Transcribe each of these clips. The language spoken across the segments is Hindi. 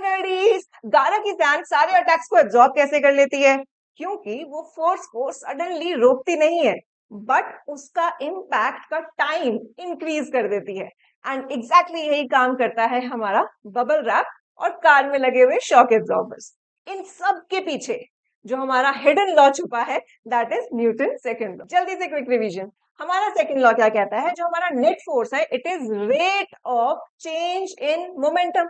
नर्डीज, गारा की सैंड सारे अटैक्स को एब्जॉर्ब कैसे कर लेती है? क्योंकि वो फोर्स को सडनली रोकती नहीं है, बट उसका इम्पैक्ट का टाइम इंक्रीज कर देती है। एंड एग्जैक्टली यही काम करता है हमारा बबल रैप और कार में लगे हुए शॉक एब्जॉर्बर्स। इन सब के पीछे जो हमारा हिडन लॉ छुपा है, that is Newton second law. जल्दी से क्विक रिवीजन। हमारा सेकंड लॉ क्या कहता है? जो हमारा नेट फोर्स है, it is rate of change in momentum.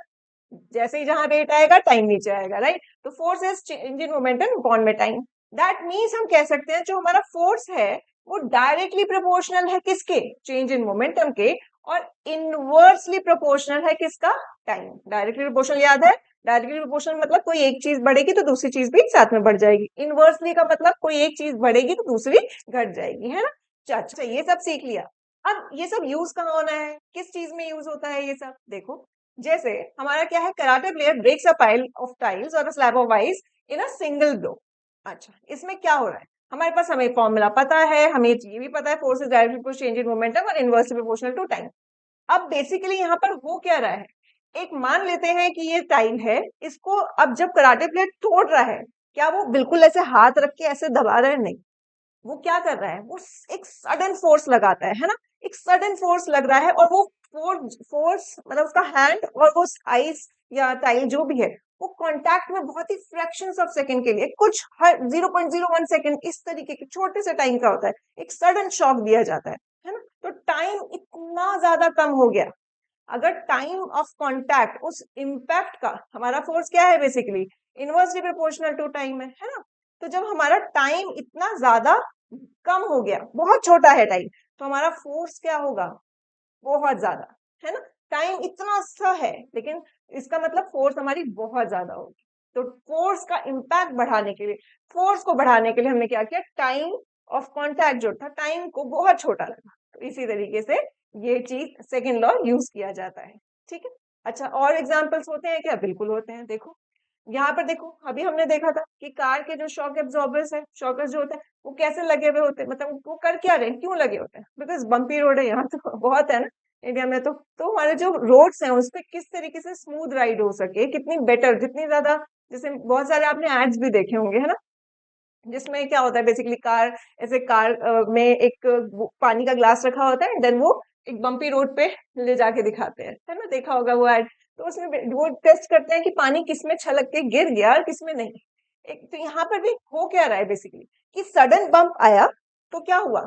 जैसे ही जहां रेट आएगा टाइम नीचे आएगा, राइट? तो force is change in momentum upon में टाइम। दैट मीन्स हम कह सकते हैं जो हमारा फोर्स है वो डायरेक्टली प्रोपोर्शनल है किसके? चेंज इन मोमेंटम के। और इनवर्सली प्रोपोर्शनल है किसका? टाइम। डायरेक्टली प्रोपोर्शनल याद है? डायरेक्टली प्रोपोर्शनल मतलब कोई एक चीज बढ़ेगी तो दूसरी चीज भी साथ में बढ़ जाएगी। इनवर्सली का मतलब कोई एक चीज बढ़ेगी तो दूसरी घट जाएगी, है ना? अच्छा, ये सब सीख लिया। अब ये सब यूज कहाँ होना है, किस चीज में यूज होता है ये सब? देखो, जैसे हमारा क्या है, karate player breaks a pile of tiles और a slab of ice in a single blow. अच्छा, इसमें क्या हो रहा है? हमारे पास हमें फॉर्मूला पता है, हमें ये भी पता है force is directly change in momentum और इनवर्सली प्रोपोर्शनल टू टाइम। अब बेसिकली यहाँ पर हो क्या रहा है? एक मान लेते हैं कि ये टाइल है, इसको अब जब कराटे प्लेयर तोड़ रहा है, क्या वो बिल्कुल ऐसे हाथ रख के ऐसे दबा रहा है? नहीं। वो क्या कर रहा है? वो एक सडन फोर्स लगाता है ना? एक सडन फोर्स लग रहा है और वो फोर्स मतलब उसका हैंड और वो आइस या टाइल जो भी है वो कांटेक्ट में बहुत ही फ्रैक्शंस ऑफ सेकंड के लिए, कुछ हर 0.01 सेकंड इस तरीके के छोटे से टाइम का होता है, एक सडन शॉक दिया जाता है ना? तो टाइम इतना ज्यादा कम हो गया। अगर टाइम ऑफ कांटेक्ट उस इम्पैक्ट का, हमारा फोर्स क्या है basically? Inversely proportional to time है ना? तो जब हमारा टाइम इतना ज्यादा कम हो गया, बहुत छोटा है टाइम, तो हमारा फोर्स क्या होगा? बहुत ज्यादा, है ना? टाइम इतना सा है लेकिन इसका मतलब फोर्स हमारी बहुत ज्यादा होगी। तो फोर्स का इम्पैक्ट बढ़ाने के लिए, फोर्स को बढ़ाने के लिए हमने क्या किया? टाइम ऑफ कांटेक्ट जो था, टाइम को बहुत छोटा रखा। तो इसी तरीके से ये चीज सेकेंड लॉ यूज किया जाता है। ठीक है। अच्छा, और एग्जाम्पल्स होते हैं क्या? बिल्कुल होते हैं। देखो यहाँ पर, देखो अभी हमने देखा था कि कार के जो शॉक एब्जॉर्बर्स है, शॉकर्स जो होते हैं, वो कैसे लगे हुए होते हैं, मतलब वो कर क्या रहे हैं, क्यों लगे होते हैं? बिकॉज बम्पी रोड है यहाँ तो बहुत है ना इंडिया में। तो हमारे जो रोड्स हैं उस पर किस तरीके से स्मूथ राइड हो सके, कितनी बेटर, जितनी ज्यादा, जैसे बहुत सारे आपने एड्स भी देखे होंगे, है ना? जिसमें क्या होता है बेसिकली, कार ऐसे कार में एक पानी का ग्लास रखा होता है, देन वो एक बम्पी रोड पे ले जाके दिखाते हैं, है ना? देखा होगा वो एड। तो उसमें वो टेस्ट करते हैं कि पानी किसमें छलक के गिर गया और किसमें नहीं। एक तो यहाँ पर भी हो क्या रहा है बेसिकली कि सडन बम्प आया तो क्या हुआ?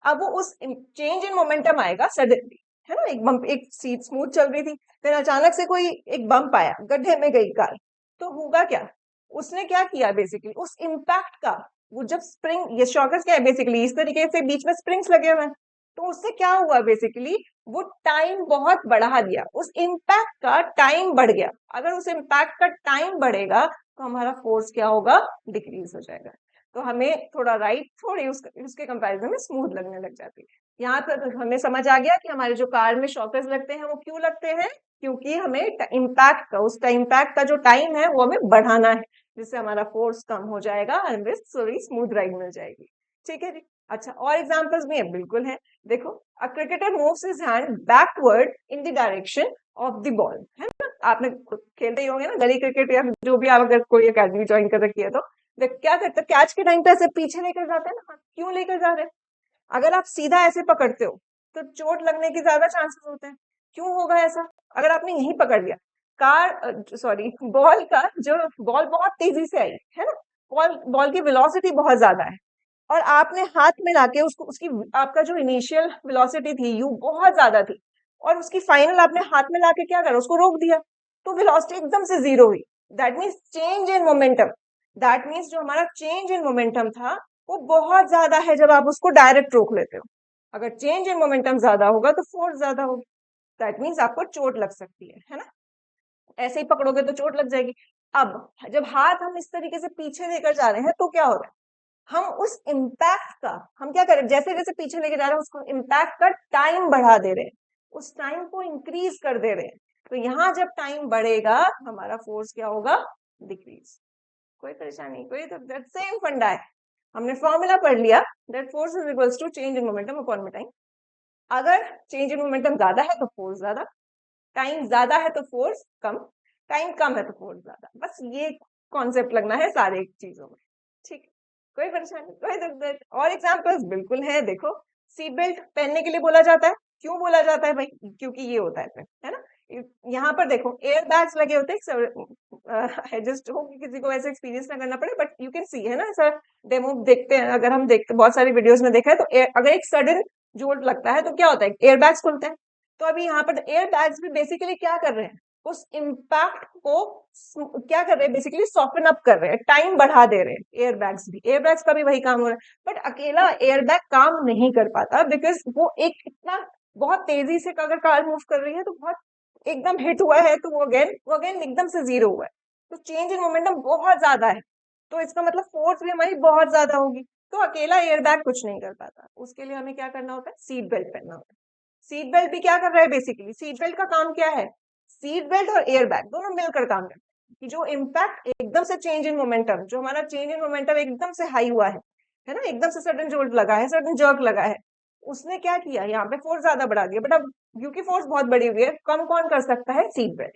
अब वो उस चेंज इन मोमेंटम आएगा सडनली, है ना? एक बम्प, एक सीट स्मूथ चल रही थी, फिर अचानक से कोई एक बम्प आया, गड्ढे में गई कार, तो होगा क्या? उसने क्या किया बेसिकली, उस इम्पैक्ट का, वो जब स्प्रिंग, ये शॉकर्स क्या है बेसिकली, इस तरीके से बीच में स्प्रिंग्स लगे हुए हैं, तो उससे क्या हुआ बेसिकली, वो टाइम बहुत बढ़ा दिया, उस इम्पैक्ट का टाइम बढ़ गया। अगर उस इम्पैक्ट का टाइम बढ़ेगा तो हमारा फोर्स क्या होगा? डिक्रीज हो जाएगा। तो हमें थोड़ा राइट, थोड़ी उसके कंपैरिजन में स्मूथ लगने लग जाती है। यहाँ पर हमें समझ आ गया कि हमारे जो कार में शॉकर्स लगते हैं वो क्यों लगते हैं, क्योंकि हमें इम्पैक्ट का, उसका इम्पैक्ट का जो टाइम है वो हमें बढ़ाना है, जिससे हमारा फोर्स कम हो जाएगा और हमें थोड़ी स्मूथ राइड मिल जाएगी। ठीक है जी। अच्छा, और एग्जांपल्स भी है, बिल्कुल है। देखो, a cricketer moves his hand backward in the direction of the ball, है ना? आपने खेलते ही होंगे ना गली क्रिकेट, या जो भी, आप अगर कोई अकेडमी ज्वाइन कर रखी है तो देख क्या करते हैं, कैच के टाइम पे ऐसे पीछे लेकर जाते हैं ना। क्यों लेकर जा रहे हैं? अगर आप सीधा ऐसे पकड़ते हो तो चोट लगने के ज्यादा चांसेस होते हैं। क्यों होगा ऐसा? अगर आपने यही पकड़ लिया, कार सॉरी बॉल का जो, बॉल बहुत तेजी से आई है ना, बॉल बॉल की वेलोसिटी बहुत ज्यादा है, और आपने हाथ में लाके उसको, उसकी आपका जो इनिशियल वेलोसिटी थी यू बहुत ज्यादा थी, और उसकी फाइनल आपने हाथ में लाके क्या करा, उसको रोक दिया, तो वेलोसिटी एकदम से जीरो हुई। That means change in momentum. That means जो हमारा चेंज इन मोमेंटम था वो बहुत ज्यादा है जब आप उसको डायरेक्ट रोक लेते हो। अगर चेंज इन मोमेंटम ज्यादा होगा तो फोर्स ज्यादा होगी। दैट मीन्स आपको चोट लग सकती है ना? ऐसे ही पकड़ोगे तो चोट लग जाएगी। अब जब हाथ हम इस तरीके से पीछे लेकर जा रहे हैं तो क्या हो रहा है, हम उस इम्पैक्ट का, हम क्या करें, जैसे जैसे पीछे लेके जा रहे हैं उसको इम्पैक्ट का टाइम बढ़ा दे रहे हैं, उस टाइम को इंक्रीज कर दे रहे हैं। तो यहाँ जब टाइम बढ़ेगा हमारा फोर्स क्या होगा? डिक्रीज। कोई परेशानी, कोई, तो दैट सेम फंडा है। हमने फॉर्मूला पढ़ लिया, that force is equals to change in momentum upon में टाइम। अगर चेंज इन मोमेंटम ज्यादा है तो फोर्स ज्यादा, टाइम ज्यादा है तो फोर्स कम, टाइम कम है तो फोर्स ज्यादा, बस ये कॉन्सेप्ट लगना है सारे चीजों में। ठीक, कोई परेशानी, कोई दिक्कत? और एग्जांपल्स बिल्कुल है, देखो सीट बेल्ट पहनने के लिए बोला जाता है, क्यों बोला जाता है भाई? क्योंकि ये होता है ना। यहाँ पर देखो एयर बैग्स लगे होते हैं, जस्ट हो कि किसी को ऐसे एक्सपीरियंस ना करना पड़े, बट यू कैन सी, है ना, ऐसा डेमो देखते हैं, अगर हम देखते बहुत सारी वीडियोस में देखा है, तो अगर एक सडन जोर लगता है तो क्या होता है, एयर बैग्स खुलते हैं। तो अभी यहाँ पर एयर बैग्स भी बेसिकली क्या कर रहे हैं, उस इम्पैक्ट को क्या कर रहे हैं, बेसिकली सॉफ्टन अप कर रहे हैं, टाइम बढ़ा दे रहे हैं। एयर बैग्स का भी वही काम हो रहा है, बट अकेला एयर बैग काम नहीं कर पाता, बिकॉज वो एक इतना बहुत तेजी से अगर कार मूव कर रही है तो बहुत एकदम हिट हुआ है, तो वो अगेन एकदम से जीरो हुआ है, तो चेंज इन मोमेंटम बहुत ज्यादा है, तो इसका मतलब फोर्स भी हमारी बहुत ज्यादा होगी। तो अकेला एयर बैग कुछ नहीं कर पाता, उसके लिए हमें क्या करना होता है, सीट बेल्ट पहनना होता है। सीट बेल्ट भी क्या कर रहा है, बेसिकली सीट बेल्ट का काम क्या है, सीट बेल्ट और एयर बैग दोनों मिलकर काम करते हैं कि जो इम्पैक्ट एकदम से चेंज इन मोमेंटम, जो हमारा चेंज इन मोमेंटम एकदम से हाई हुआ है ना, एकदम से सडन जोर लगा है, सडन जर्क लगा है, उसने क्या किया, यहाँ पे फोर्स ज्यादा बढ़ा दिया, बट अब क्योंकि फोर्स बहुत बड़ी हुई है, कम कौन कर सकता है, सीट बेल्ट।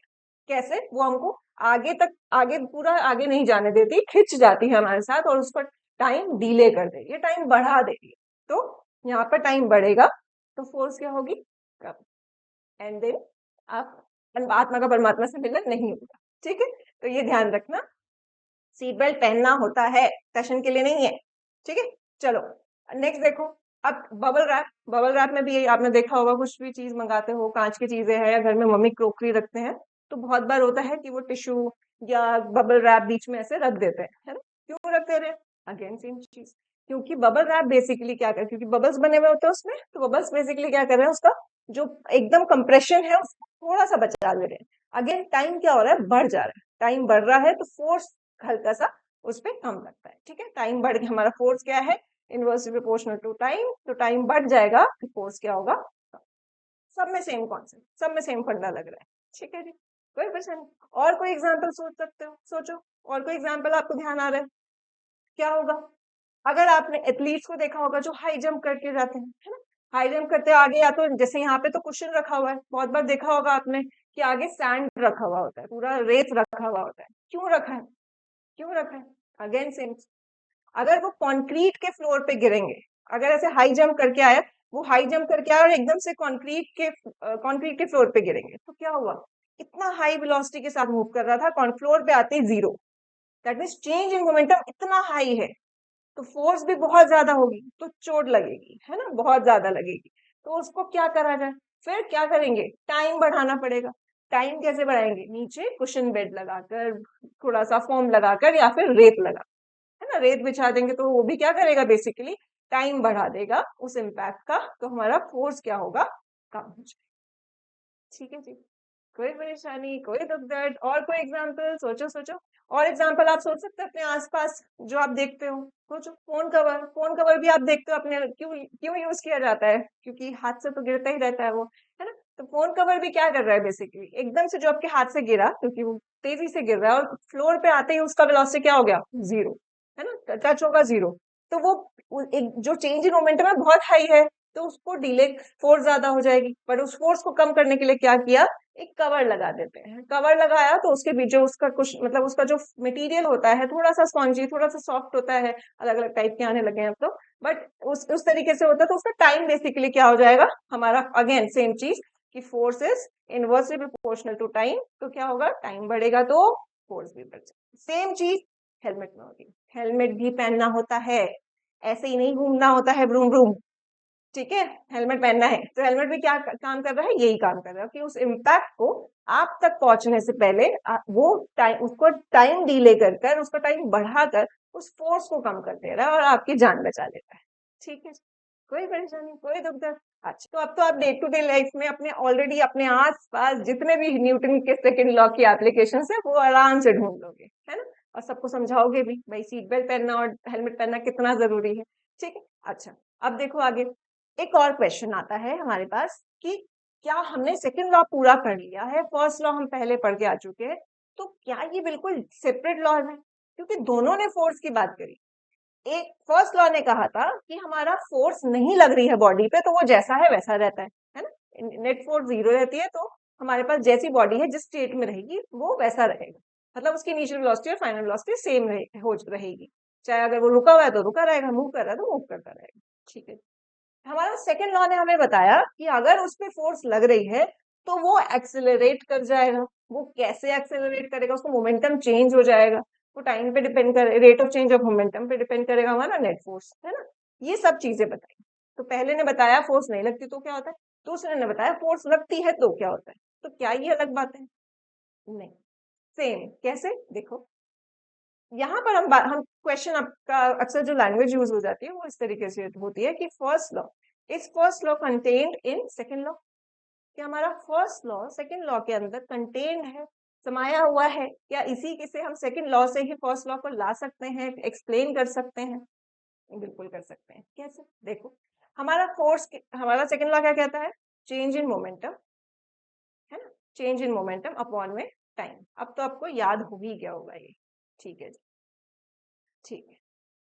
कैसे, वो हमको आगे तक, आगे पूरा आगे नहीं जाने देती, खिंच जाती है हमारे साथ और उसका टाइम डिले कर देगी, ये टाइम बढ़ा देगी, तो यहाँ पर टाइम बढ़ेगा तो फोर्स क्या होगी, कम, एंड देन आप आत्मा का परमात्मा से मिलन नहीं होगा। ठीक है, तो ये ध्यान रखना, सीट बेल्ट पहनना होता है, फैशन के लिए नहीं है। ठीक है, चलो नेक्स्ट देखो, अब बबल रैप में भी आपने देखा होगा, कुछ भी चीज मंगाते हो, कांच की चीजें हैं या घर में मम्मी क्रोकरी रखते हैं, तो बहुत बार होता है कि वो टिश्यू या बबल रैप बीच में ऐसे रख देते हैं, है ना, क्यों रखते रहे, अगेन सेम चीज, क्योंकि बबल रैप बेसिकली क्या कर, क्योंकि बबल्स बने हुए होते हैं उसमें, तो बबल्स बेसिकली क्या कर रहे हैं, उसका जो एकदम कंप्रेशन है उसको थोड़ा सा बचा ले रहे हैं। अगेन टाइम क्या हो रहा है, बढ़ जा रहा है, टाइम बढ़ रहा है तो फोर्स हल्का सा उस पर कम लगता है। ठीक है, टाइम बढ़ गया, हमारा फोर्स क्या है, इनवर्सली प्रोपोर्शनल टू टाइम, तो टाइम बढ़ जाएगा तो फोर्स क्या होगा, सब में सेम कॉन्सेप्ट, सब में सेम फंडा लग रहा है। ठीक है जी, कोई क्वेश्चन? और कोई एग्जांपल सोच सकते हो, सोचो, और कोई एग्जांपल आपको ध्यान आ रहा है, क्या होगा? अगर आपने एथलीट्स को देखा होगा जो हाई जंप करके जाते हैं, है ना, हाई जंप करते आगे, या तो जैसे यहाँ पे तो कुशन रखा हुआ है, बहुत बार देखा होगा आपने कि आगे सैंड रखा हुआ होता है, पूरा रेत रखा हुआ होता है, क्यों रखा है, क्यों रखा है, अगेन सेम, अगर वो कंक्रीट के फ्लोर पे गिरेंगे, अगर ऐसे हाई जंप करके आया, वो हाई जंप करके आया और एकदम से कंक्रीट के फ्लोर पे गिरेंगे, तो क्या हुआ, इतना हाई वेलोसिटी के साथ मूव कर रहा था, फ्लोर पे आते ही zero, that means change in momentum इतना हाई है, तो फोर्स भी बहुत ज्यादा होगी, तो चोट लगेगी, है ना, बहुत ज्यादा लगेगी, तो उसको क्या करा जाए, फिर क्या करेंगे, टाइम बढ़ाना पड़ेगा। टाइम कैसे बढ़ाएंगे, नीचे कुशन बेड लगाकर, थोड़ा सा फोम लगाकर, या फिर रेत लगा, है ना, रेत बिछा देंगे, तो वो भी क्या करेगा, बेसिकली टाइम बढ़ा देगा उस इम्पैक्ट का, तो हमारा फोर्स क्या होगा, कम हो जाएगा। ठीक है जी, कोई परेशानी, कोई दुख दर्द? और कोई एग्जाम्पल, सोचो सोचो, और एग्जाम्पल आप सोच सकते हैं अपने आसपास जो आप देखते हो, सोचो, फोन कवर भी आप देखते हो अपने, क्यों क्यों यूज किया जाता है, क्योंकि हाथ से तो गिरता ही रहता है वो, है ना, तो फोन कवर भी क्या कर रहा है, बेसिकली एकदम से जो आपके हाथ से गिरा, क्योंकि वो तेजी से गिर रहा है और फ्लोर पे आते ही उसका वेलोसिटी क्या हो गया, जीरो, है ना, टच होगा जीरो, तो वो एक जो चेंज इन मोमेंटम है बहुत हाई है, तो उसको डिले, फोर्स ज्यादा हो जाएगी, पर उस फोर्स को कम करने के लिए क्या किया, एक कवर लगा देते हैं, कवर लगाया तो उसके बीच जो उसका कुछ मतलब उसका जो मटेरियल होता है थोड़ा सा स्पॉन्जी, थोड़ा सा सॉफ्ट होता है, अलग अलग टाइप के आने लगे हैं अब तो, बट उस तरीके से होता है, तो उसका टाइम बेसिकली क्या हो जाएगा हमारा, अगेन सेम चीज कि force is inversely proportional to time, तो क्या होगा, टाइम बढ़ेगा तो फोर्स भी बढ़ जाएगा। सेम चीज हेलमेट में होती है, हेलमेट भी पहनना होता है, ऐसे ही नहीं घूमना होता है ब्रूम ब्रूम। ठीक है, हेलमेट पहनना है, तो हेलमेट भी क्या काम कर रहा है, यही काम कर रहा है कि उस इम्पैक्ट को आप तक पहुंचने से पहले वो टाइम, उसको टाइम डिले कर कर, उसका टाइम बढ़ाकर उस फोर्स को कम कर दे रहा है और आपकी जान बचा लेता है। ठीक है, कोई परेशानी, कोई दुख दर्द? अच्छा, तो अब तो आप डे टू डे लाइफ में अपने ऑलरेडी अपने आस पास जितने भी न्यूटन के सेकंड लॉ की एप्लीकेशन है वो आराम से ढूंढ लोगे, है ना, और सबको समझाओगे भी भाई सीट बेल्ट पहनना और हेलमेट पहनना कितना जरूरी है। ठीक है, अच्छा, अब देखो आगे एक और क्वेश्चन आता है हमारे पास कि क्या हमने सेकंड लॉ पूरा कर लिया है, फर्स्ट लॉ हम पहले पढ़ के आ चुके हैं, तो क्या ये बिल्कुल सेपरेट लॉ है, क्योंकि दोनों ने फोर्स की बात करी। एक फर्स्ट लॉ ने कहा था कि हमारा फोर्स नहीं लग रही है बॉडी पे, तो वो जैसा है वैसा रहता है ना, नेट फोर्स जीरो रहती है, तो हमारे पास जैसी बॉडी है जिस स्टेट में रहेगी वो वैसा रहेगा, मतलब उसकी इनिशियल वेलोसिटी और फाइनल वेलोसिटी सेम रहेगी, चाहे अगर वो रुका हुआ है तो रुका रहेगा, मूव कर रहा है तो मूव करता रहेगा। ठीक है, हमारा सेकेंड लॉ ने हमें बताया कि अगर उस पर फोर्स लग रही है तो वो एक्सेलरेट कर जाएगा। वो कैसे एक्सेलरेट करेगा, उसको मोमेंटम चेंज हो जाएगा, वो टाइम पे डिपेंड करे, rate of change of momentum पे डिपेंड करेगा हमारा नेट फोर्स, है ना। ये सब चीजें बताई। तो पहले ने बताया फोर्स नहीं लगती तो क्या होता है, दूसरे ने बताया फोर्स लगती है तो क्या होता है। तो क्या ये अलग बात है? नहीं, सेम। कैसे, देखो यहाँ पर हम क्वेश्चन आपका अक्सर जो लैंग्वेज यूज हो जाती है वो इस तरीके से होती है कि first law is first law contained in second law, कि हमारा फर्स्ट लॉ सेकेंड लॉ के अंदर कंटेन्ड है, समाया हुआ है। क्या इसी के से हम सेकेंड लॉ से ही फर्स्ट लॉ को ला सकते हैं, एक्सप्लेन कर सकते हैं? बिल्कुल कर सकते हैं। कैसे, देखो हमारा हमारा सेकेंड लॉ क्या कहता है, चेंज इन मोमेंटम, है ना, चेंज इन मोमेंटम अपॉन में टाइम। अब तो आपको याद हो ही गया होगा ये। ठीक है जी, ठीक है।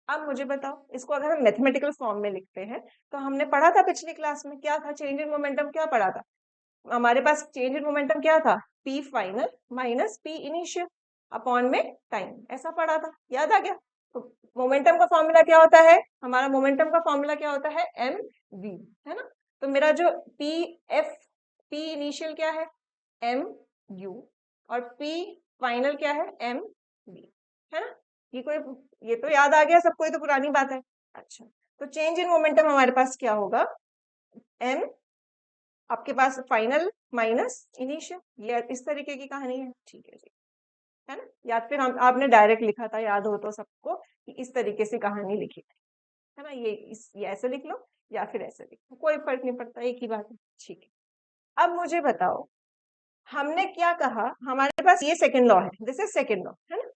अब मुझे बताओ, इसको अगर हम मैथमेटिकल फॉर्म में लिखते हैं तो हमने पढ़ा था पिछली क्लास में, क्या था चेंज इन मोमेंटम, क्या पढ़ा था हमारे पास, चेंज इन मोमेंटम क्या था, P final minus P initial upon में टाइम, ऐसा पढ़ा था, याद आ गया। तो मोमेंटम का फॉर्मूला क्या होता है, हमारा मोमेंटम का फॉर्मूला क्या होता है, एम वी, है ना। तो मेरा जो पी एफ, पी इनिशियल क्या है, एम यू, और पी फाइनल क्या है, एम वी, है ना। ये तो याद आ गया सबको, ये तो पुरानी बात है। अच्छा, तो चेंज इन मोमेंटम हमारे पास क्या होगा, एम आपके पास फाइनल माइनस इनिशियल, ये इस तरीके की कहानी है। ठीक है जी, है ना। या फिर हम आपने डायरेक्ट लिखा था, याद हो तो सबको, कि इस तरीके से कहानी लिखी थी, है ना। ये ऐसे लिख लो या फिर ऐसे लिख लो, कोई फर्क नहीं पड़ता, एक ही बात है। ठीक है, अब मुझे बताओ, हमने क्या कहा, हमारे पास ये सेकेंड लॉ है, दिस इज सेकेंड लॉ, है ना,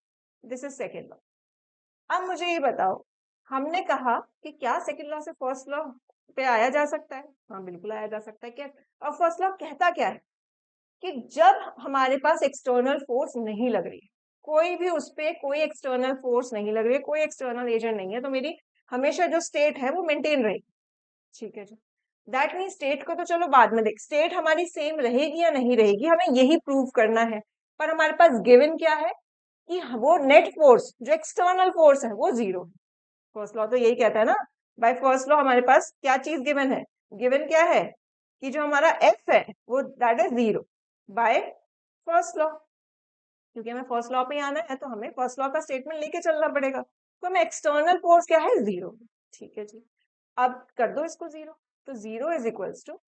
दिस इज सेकेंड लॉ। अब मुझे ये बताओ, हमने कहा कि क्या सेकेंड लॉ से फर्स्ट लॉ पे आया जा सकता है? हाँ बिल्कुल आया जा सकता है। क्या, और फर्स्ट लॉ कहता क्या है, कि जब हमारे पास एक्सटर्नल फोर्स नहीं लग रही है, कोई भी उस पर कोई एक्सटर्नल फोर्स नहीं लग रही है, कोई एक्सटर्नल एजेंट नहीं है, तो मेरी हमेशा जो स्टेट है वो मेंटेन रहेगी। ठीक है जी, दैट मीन स्टेट को तो चलो बाद में देख, स्टेट हमारी सेम रहेगी या नहीं रहेगी हमें यही प्रूव करना है। पर हमारे पास गिवन क्या है, कि वो नेट फोर्स जो एक्सटर्नल फोर्स है वो जीरो है। फर्स्ट लॉ तो यही कहता है ना, बाय फर्स्ट लॉ हमारे पास क्या चीज गिवन है, गिवन क्या है, कि जो हमारा एफ है वो that is zero by first law. क्योंकि हमें फर्स्ट लॉ पे आना है तो हमें फर्स्ट लॉ का स्टेटमेंट लेके चलना पड़ेगा। तो हमें एक्सटर्नल फोर्स क्या है, जीरो। ठीक है जी, अब कर दो इसको जीरो, तो zero is equals to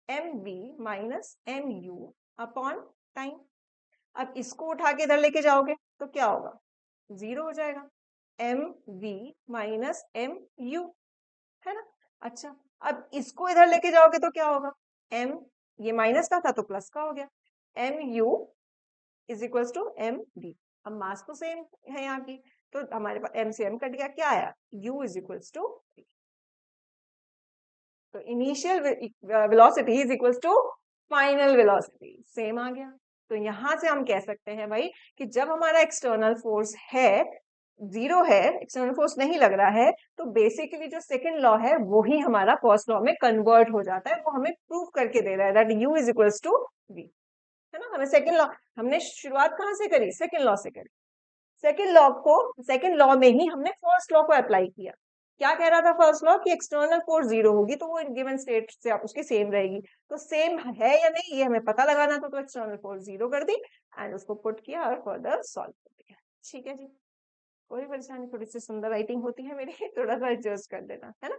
M V minus M U upon time. अब इसको उठा के इधर लेके जाओगे तो क्या होगा, जीरो हो जाएगा, M V minus M U, है ना। अच्छा, अब इसको इधर लेके जाओगे तो क्या होगा, एम, ये माइनस का था तो प्लस का हो गया, M U is equals to M D. अब मास तो सेम है यहाँ की, तो हमारे पास एम से एम कट गया, क्या आया, यू इज इक्वल्स टू, तो initial velocity is equals to final velocity, same आ गया। तो यहां से हम कह सकते हैं भाई, कि जब हमारा एक्सटर्नल फोर्स है जीरो है, एक्सटर्नल फोर्स नहीं लग रहा है, तो बेसिकली जो सेकंड लॉ है वो ही हमारा फर्स्ट लॉ में कन्वर्ट हो जाता है। वो हमें प्रूव करके दे रहा है that U is equals to V, है ना। हमें सेकंड लॉ, हमने शुरुआत कहाँ से करी, सेकंड लॉ से करी। सेकंड लॉ में ही हमने फर्स्ट लॉ को अप्लाई किया। क्या कह रहा था फर्स्ट लॉ, कि एक्सटर्नल फोर्स जीरो होगी तो वो गिवन स्टेट से आप उसकी सेम रहेगी। तो सेम है या नहीं ये हमें पता लगाना था, तो एक्सटर्नल फोर्स जीरो कर दी एंड उसको पुट किया और फर्दर सॉल्व कर दिया। ठीक है जी, कोई परेशानी, थोड़ी सी सुंदर राइटिंग होती है मेरी थोड़ा सा एडजस्ट कर देना, है ना।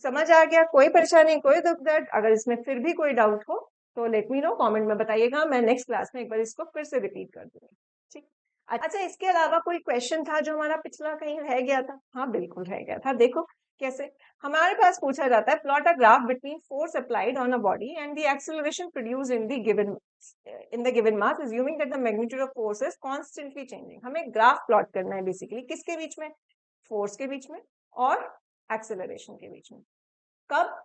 समझ आ गया, कोई परेशानी, कोई दुख दर्द, अगर इसमें फिर भी कोई डाउट हो तो लेट मी नो, कमेंट में बताइएगा, मैं नेक्स्ट क्लास में एक बार इसको फिर से रिपीट कर दूंगी। ठीक, अच्छा इसके अलावा कोई क्वेश्चन था जो हमारा पिछला कहीं रह गया था? हाँ बिल्कुल रह गया था, देखो कैसे। हमारे पास पूछा जाता है, plot a graph between force applied on a body and the acceleration produce in the given mass assuming that the magnitude of force is constantly changing. हमें ग्राफ प्लॉट करना है बेसिकली, किसके बीच में, फोर्स के बीच में और एक्सेलरेशन के बीच में। कब,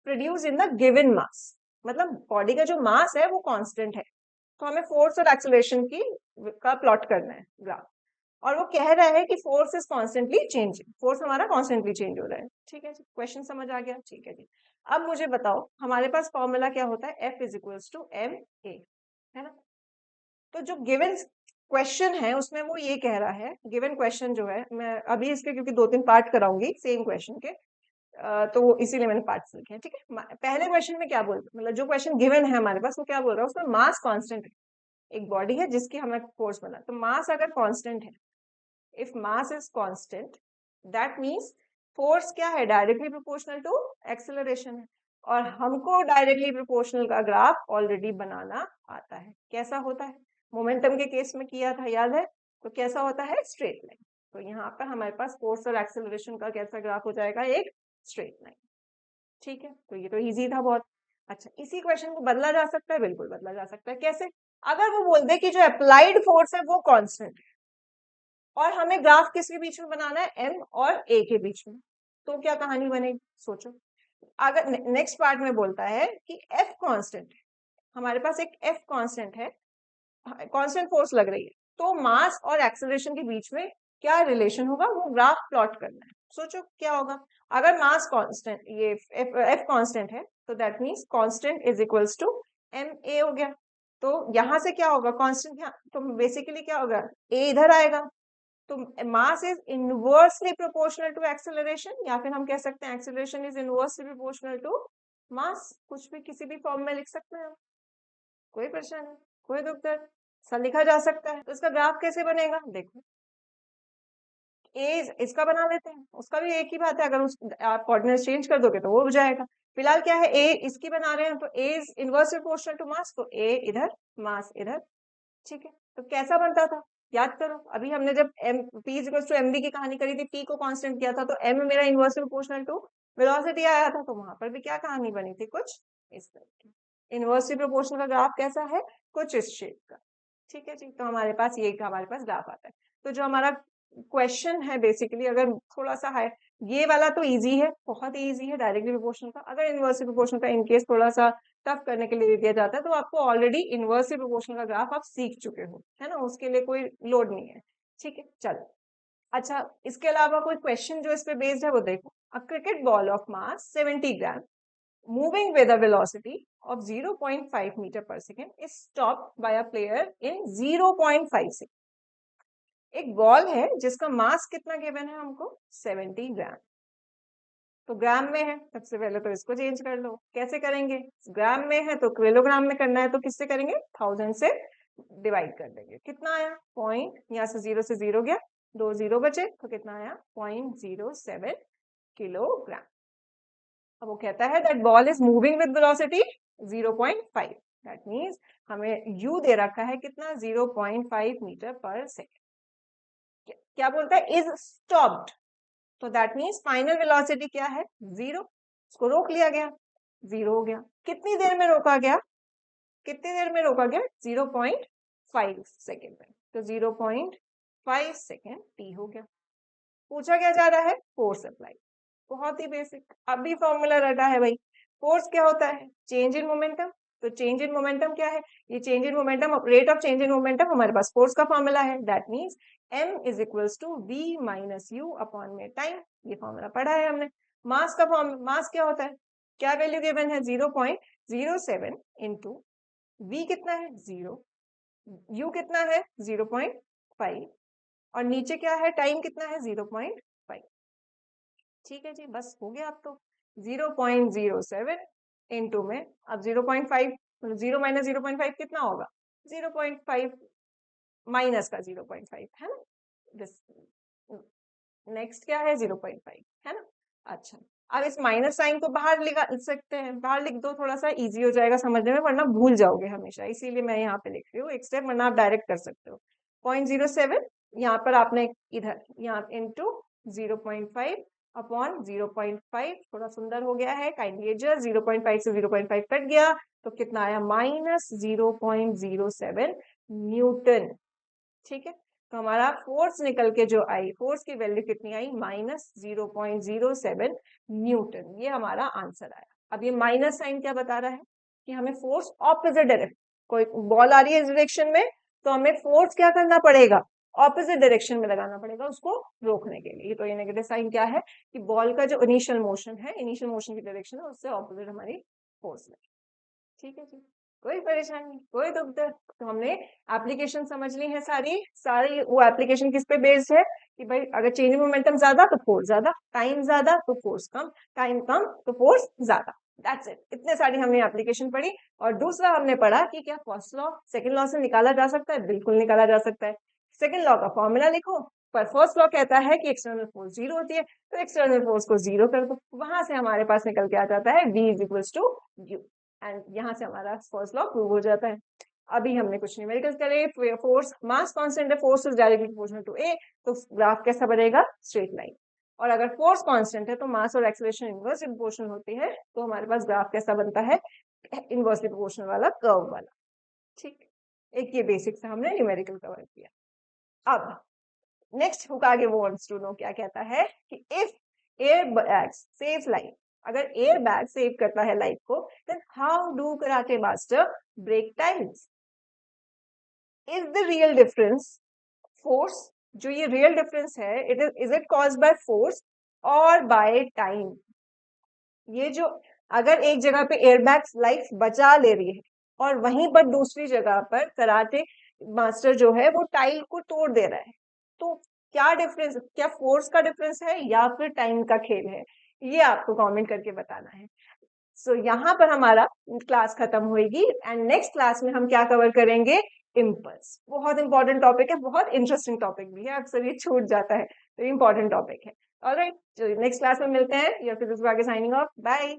produce in the given mass, मतलब बॉडी का जो मास है वो कांस्टेंट है, तो हमें फोर्स और एक्सेलरेशन की का प्लॉट करना है ग्राफ। और वो कह रहा है कि force is constantly changing, force हमारा कॉन्स्टेंटली चेंज हो रहा है। ठीक है जी, क्वेश्चन समझ आ गया? ठीक है जी, अब मुझे बताओ हमारे पास फॉर्मूला क्या होता है, F is equals to M A, है ना। तो जो गिवन क्वेश्चन है उसमें वो ये कह रहा है, गिवन क्वेश्चन जो है, मैं अभी इसके क्योंकि 2-3 पार्ट कराऊंगी सेम क्वेश्चन के, तो इसीलिए मैंने पार्ट्स लिखे हैं, ठीक है। पहले क्वेश्चन में क्या बोल, मतलब जो क्वेश्चन गिवन है हमारे पास वो क्या बोल रहा है, उसमें मास कांस्टेंट है, एक बॉडी है जिसकी हमें फोर्स बना, तो मास अगर कांस्टेंट है, if mass is constant that means force क्या है, डायरेक्टली प्रोपोर्शनल टू एक्सेलरेशन है। और हमको डायरेक्टली प्रोपोर्शनल का ग्राफ ऑलरेडी बनाना आता है। कैसा होता है, मोमेंटम के केस में किया था, याद है, तो कैसा होता है, स्ट्रेट लाइन। तो यहाँ पर हमारे पास फोर्स और एक्सेलरेशन का कैसा ग्राफ हो जाएगा, एक स्ट्रेट लाइन, ठीक है। तो ये तो इजी था बहुत। अच्छा, इसी क्वेश्चन को बदला जा सकता है, बिल्कुल बदला जा सकता है। कैसे, अगर वो बोल दे कि जो अप्लाइड फोर्स है वो कांस्टेंट है और हमें ग्राफ किसके बीच में बनाना है, एम और ए के बीच में, तो क्या कहानी बनेगी, सोचो। अगर नेक्स्ट पार्ट में बोलता है कि एफ कांस्टेंट है, हमारे पास एक एफ कांस्टेंट है, कांस्टेंट फोर्स लग रही है, तो मास और एक्सेलरेशन के बीच में क्या रिलेशन होगा, वो ग्राफ प्लॉट करना है। सोचो क्या होगा, अगर मास कांस्टेंट, ये एफ कांस्टेंट है, तो that means constant is equals to M A हो गया। तो यहां से क्या होगा, कांस्टेंट, तो बेसिकली क्या होगा, ए इधर आएगा, तो mass is inversely proportional to acceleration, या फिर हम कह सकते हैं acceleration is inversely proportional to mass, कुछ भी किसी भी फॉर्म में लिख सकते हैं, कोई परेशानी, कोई दुख दर्द, ऐसा लिखा जा सकता है। तो इसका ग्राफ कैसे बनेगा, देखो ए इसका बना लेते हैं, उसका भी एक ही बात है, अगर आप कोऑर्डिनेट चेंज कर दोगे तो वो हो जाएगा। फिलहाल क्या है, ए इसकी बना रहे हैं, तो a is inversely proportional to mass, तो ए इधर, मास इधर, ठीक है। तो कैसा बनता था, याद करो, अभी हमने जब M P equals to M B की कहानी करी थी, पी को कांस्टेंट किया था, तो एम मेरा इनवर्सली प्रोपोर्शनल टू वेलोसिटी आया था, तो वहां पर भी क्या कहानी बनी थी, कुछ इस तरह की। इनवर्सली प्रोपोर्शनल का ग्राफ कैसा है, कुछ इस शेप का, ठीक है जी। तो हमारे पास ये हमारे पास ग्राफ आता है। तो जो हमारा क्वेश्चन है बेसिकली, अगर थोड़ा सा है, ये वाला तो इजी है, बहुत ही इजी है, डायरेक्टली प्रोपोर्शनल का। अगर इनवर्सली प्रोपोर्शनल का इनकेस थोड़ा सा टफ करने के लिए दे दिया जाता है, तो आपको ऑलरेडी इनवर्सली प्रोपोर्शनल का ग्राफ आप सीख चुके हो, है ना, उसके लिए कोई लोड नहीं है, ठीक है, चलो। अच्छा, इसके अलावा कोई क्वेश्चन जो इस पे बेस्ड है वो देखो। A cricket ball of mass 70 gram moving with a velocity of 0.5 meter per second is stopped by a player in 0.5 second. एक बॉल है जिसका मास कितना गिवन है हमको, 70 ग्राम। तो ग्राम में है, सबसे पहले तो इसको चेंज कर लो, कैसे करेंगे, ग्राम में है तो किलोग्राम में करना है, तो किससे करेंगे, 1000 से डिवाइड कर देंगे, कितना आया, पॉइंट, यहाँ से जीरो गया, 2 जीरो बचे, तो कितना आया, 0.07 किलोग्राम। अब वो कहता है that ball is moving with velocity 0.5, that means हमें u दे रखा है कितना, 0.5 मीटर पर सेकेंड। क्या बोलता है, इज स्टॉप्ड, तो दैट मींस फाइनल वेलोसिटी क्या है, 0, इसको रोक लिया गया, 0 हो गया। कितनी देर में रोका गया, कितनी देर में रोका गया, 0.5 सेकेंड में, तो 0.5 सेकेंड t हो गया। पूछा क्या जा रहा है, फोर्स अप्लाई, बहुत ही बेसिक, अभी फॉर्मूला रटा है भाई। फोर्स क्या होता है, चेंज इन मोमेंटम, तो चेंज इन मोमेंटम क्या है, ये change in momentum, rate of change in momentum हमारे पास फोर्स का फॉर्मूला है, that means m is equals to v minus U upon में टाइम, ये फॉर्मूला पढ़ा है हमने। मास का फॉर्म, मास क्या होता है, क्या वैल्यू गिवन है, 0.07 इंटू v कितना है 0, u कितना है 0.5, और नीचे क्या है, टाइम कितना है 0.5, ठीक है जी, बस हो गया। अब तो 0.07 इंटू में, अब 0.5, 0 माइनस 0.5 कितना होगा, 0.5 माइनस का 0.5, है ना, दिस नेक्स्ट क्या है 0.5, है ना। अच्छा, अब इस माइनस साइन को बाहर लिख सकते हैं, बाहर लिख दो, थोड़ा सा इजी हो जाएगा समझने में, वरना भूल जाओगे हमेशा, इसीलिए मैं यहाँ पे लिख रही हूँ एक स्टेप, वरना आप डायरेक्ट कर सकते हो। 0.07 यहाँ पर आपने इधर, यहाँ इंटू 0.5 अपॉन 0.5, थोड़ा सुंदर हो गया है, काइंडली एडजस्ट, 0.5 से 0.5 कट गया, तो कितना आया, माइनस 0.07 न्यूटन, ठीक है। तो हमारा फोर्स निकल के जो आई, फोर्स की वैल्यू कितनी आई, माइनस 0.07 न्यूटन, ये हमारा आंसर आया। अब ये माइनस साइन क्या बता रहा है, कि हमें फोर्स ऑपोजिट डायरेक्शन, कोई बॉल आ रही है इस डायरेक्शन में, तो हमें फोर्स क्या करना पड़ेगा, ऑपोजिट डायरेक्शन में लगाना पड़ेगा उसको रोकने के लिए। तो ये नेगेटिव साइन क्या है कि बॉल का जो इनिशियल मोशन है, इनिशियल मोशन की डायरेक्शन है, उससे ऑपोजिट हमारी फोर्स लगे। ठीक है जी, कोई परेशानी, कोई दुख दर्द? तो हमने एप्लीकेशन समझ ली है सारी सारी। वो एप्लीकेशन किस पे बेस्ड है कि भाई अगर चेंज मोमेंटम ज्यादा तो फोर्स ज्यादा, टाइम ज्यादा तो फोर्स कम, टाइम कम तो फोर्स ज्यादा। That's it. इतने सारी हमने एप्लीकेशन पढ़ी। और दूसरा हमने पढ़ा कि क्या फर्स्ट लॉ सेकंड लॉ से निकाला जा सकता है? बिल्कुल निकाला जा सकता है। सेकंड लॉ का फॉर्मूला लिखो, पर फर्स्ट लॉ कहता है कि एक्सटर्नल फोर्स जीरो होती है, तो एक्सटर्नल फोर्स को जीरो कर दो, वहां से हमारे पास निकल के आ जाता है V is equals to U, and यहाँ से हमारा फर्स्ट लॉ प्रूव हो जाता है। अभी हमने कुछ न्यूमेरिकल्स करे। फोर्स मास कांस्टेंट है, force is directly proportional to a, तो ग्राफ कैसा बनेगा? Straight line. और अगर फोर्स कांस्टेंट है तो मास और एक्सेलरेशन इनवर्सली प्रोपोर्शनल होती है, तो हमारे पास ग्राफ कैसा बनता है? इनवर्सली प्रोपोर्शनल वाला, कर्व वाला। ठीक, एक ये बेसिक से हमने न्यूमेरिकल कवर किया। अब नेक्स्ट हुक आगे वांट्स टू नो क्या कहता है कि if air bag saves life, अगर एयर बैग सेव करता है लाइफ को, then how do karate master break times? Is the real difference force? जो ये रियल डिफरेंस है, is it caused by force और बाय टाइम? ये जो अगर एक जगह पे एयरबैग लाइफ बचा ले रही है और वहीं पर दूसरी जगह पर कराटे मास्टर जो है वो टाइल को तोड़ दे रहा है, तो क्या डिफरेंस? क्या फोर्स का डिफरेंस है या फिर टाइम का खेल है? ये आपको कमेंट करके बताना है। सो यहाँ पर हमारा क्लास खत्म होगी एंड नेक्स्ट क्लास में हम क्या कवर करेंगे? इम्पल्स। बहुत इंपॉर्टेंट टॉपिक है, बहुत इंटरेस्टिंग टॉपिक भी है, अक्सर ये छूट जाता है, तो इंपॉर्टेंट टॉपिक है। ऑलराइट, चलिए नेक्स्ट क्लास में मिलते हैं। या फिर इस आगे साइनिंग ऑफ, बाय।